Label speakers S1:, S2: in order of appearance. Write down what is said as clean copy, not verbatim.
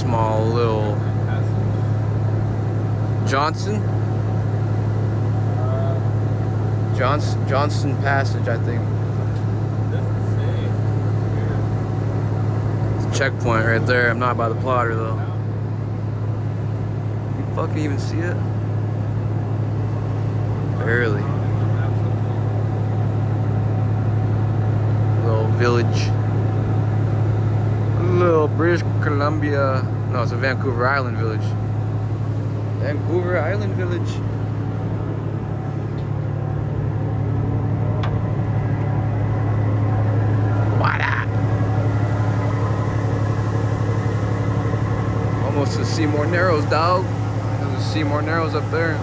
S1: small little Johnson Passage, I think. It's a checkpoint right there. I'm not by the plotter though. You fucking even see it? Barely. Little village. Little British Columbia. No, it's a Vancouver Island village. Vancouver Island village. What up? Almost to Seymour Narrows, dog. There's Seymour Narrows up there.